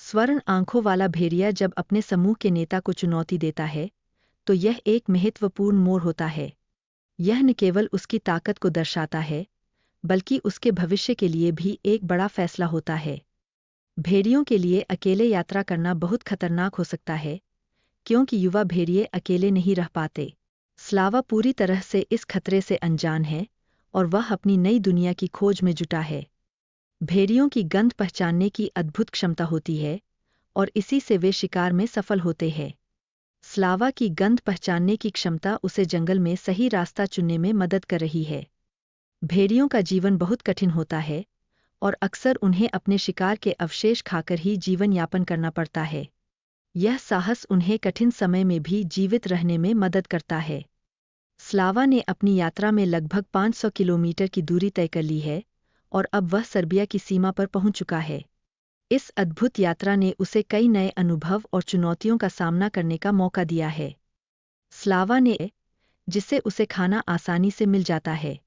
स्वर्ण आंखों वाला भेड़िया जब अपने समूह के नेता को चुनौती देता है तो यह एक महत्वपूर्ण मोड़ होता है। यह न केवल उसकी ताकत को दर्शाता है बल्कि उसके भविष्य के लिए भी एक बड़ा फैसला होता है। भेड़ियों के लिए अकेले यात्रा करना बहुत खतरनाक हो सकता है क्योंकि युवा भेड़िए अकेले नहीं रह पाते। स्लावा पूरी तरह से इस खतरे से अनजान है और वह अपनी नई दुनिया की खोज में जुटा है। भेड़ियों की गंध पहचानने की अद्भुत क्षमता होती है और इसी से वे शिकार में सफल होते हैं। स्लावा की गंध पहचानने की क्षमता उसे जंगल में सही रास्ता चुनने में मदद कर रही है। भेड़ियों का जीवन बहुत कठिन होता है और अक्सर उन्हें अपने शिकार के अवशेष खाकर ही जीवन यापन करना पड़ता है। यह साहस उन्हें कठिन समय में भी जीवित रहने में मदद करता है। स्लावा ने अपनी यात्रा में लगभग 500 किलोमीटर की दूरी तय कर ली है और अब वह सर्बिया की सीमा पर पहुंच चुका है। इस अद्भुत यात्रा ने उसे कई नए अनुभव और चुनौतियों का सामना करने का मौका दिया है। स्लावा ने जिससे उसे खाना आसानी से मिल जाता है।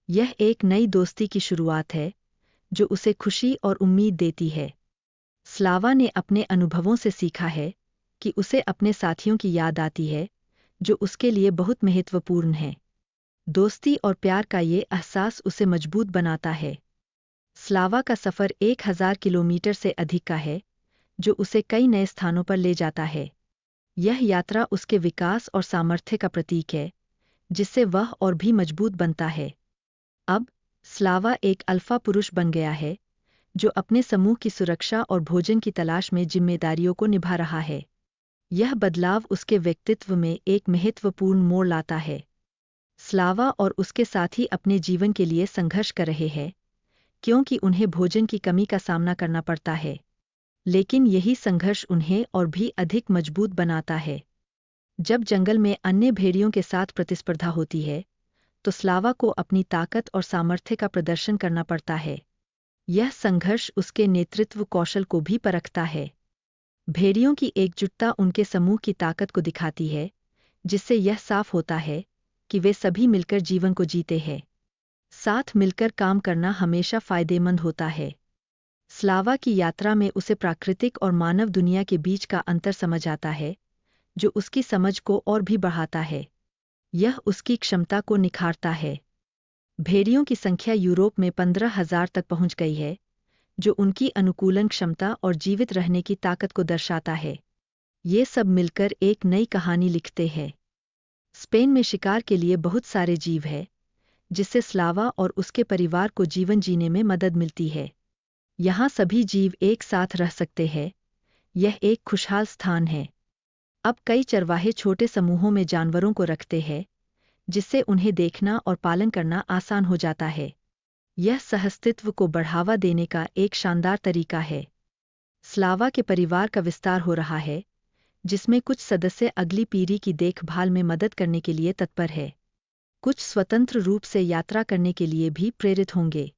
यह एक नई दोस्ती की शुरुआत है जो उसे खुशी और उम्मीद देती है। स्लावा ने अपने अनुभवों से सीखा है कि उसे अपने साथियों की याद आती है जो उसके लिए बहुत महत्वपूर्ण है। दोस्ती और प्यार का ये एहसास उसे मजबूत बनाता है। स्लावा का सफ़र 1000 किलोमीटर से अधिक का है जो उसे कई नए स्थानों पर ले जाता है। यह यात्रा उसके विकास और सामर्थ्य का प्रतीक है जिससे वह और भी मजबूत बनता है। अब स्लावा एक अल्फा पुरुष बन गया है जो अपने समूह की सुरक्षा और भोजन की तलाश में जिम्मेदारियों को निभा रहा है। यह बदलाव उसके व्यक्तित्व में एक महत्वपूर्ण मोड़ लाता है। स्लावा और उसके साथी अपने जीवन के लिए संघर्ष कर रहे हैं क्योंकि उन्हें भोजन की कमी का सामना करना पड़ता है, लेकिन यही संघर्ष उन्हें और भी अधिक मजबूत बनाता है। जब जंगल में अन्य भेड़ियों के साथ प्रतिस्पर्धा होती है तो स्लावा को अपनी ताकत और सामर्थ्य का प्रदर्शन करना पड़ता है। यह संघर्ष उसके नेतृत्व कौशल को भी परखता है। भेड़ियों की एकजुटता उनके समूह की ताकत को दिखाती है जिससे यह साफ होता है कि वे सभी मिलकर जीवन को जीते हैं। साथ मिलकर काम करना हमेशा फायदेमंद होता है। स्लावा की यात्रा में उसे प्राकृतिक और मानव दुनिया के बीच का अंतर समझ आता है जो उसकी समझ को और भी बढ़ाता है। यह उसकी क्षमता को निखारता है। भेड़ियों की संख्या यूरोप में 15,000 तक पहुंच गई है जो उनकी अनुकूलन क्षमता और जीवित रहने की ताकत को दर्शाता है। ये सब मिलकर एक नई कहानी लिखते हैं। स्पेन में शिकार के लिए बहुत सारे जीव हैं जिससे स्लावा और उसके परिवार को जीवन जीने में मदद मिलती है। यहाँ सभी जीव एक साथ रह सकते हैं। यह एक खुशहाल स्थान है। अब कई चरवाहे छोटे समूहों में जानवरों को रखते हैं जिससे उन्हें देखना और पालन करना आसान हो जाता है। यह सहअस्तित्व को बढ़ावा देने का एक शानदार तरीका है। स्लावा के परिवार का विस्तार हो रहा है जिसमें कुछ सदस्य अगली पीढ़ी की देखभाल में मदद करने के लिए तत्पर है। कुछ स्वतंत्र रूप से यात्रा करने के लिए भी प्रेरित होंगे।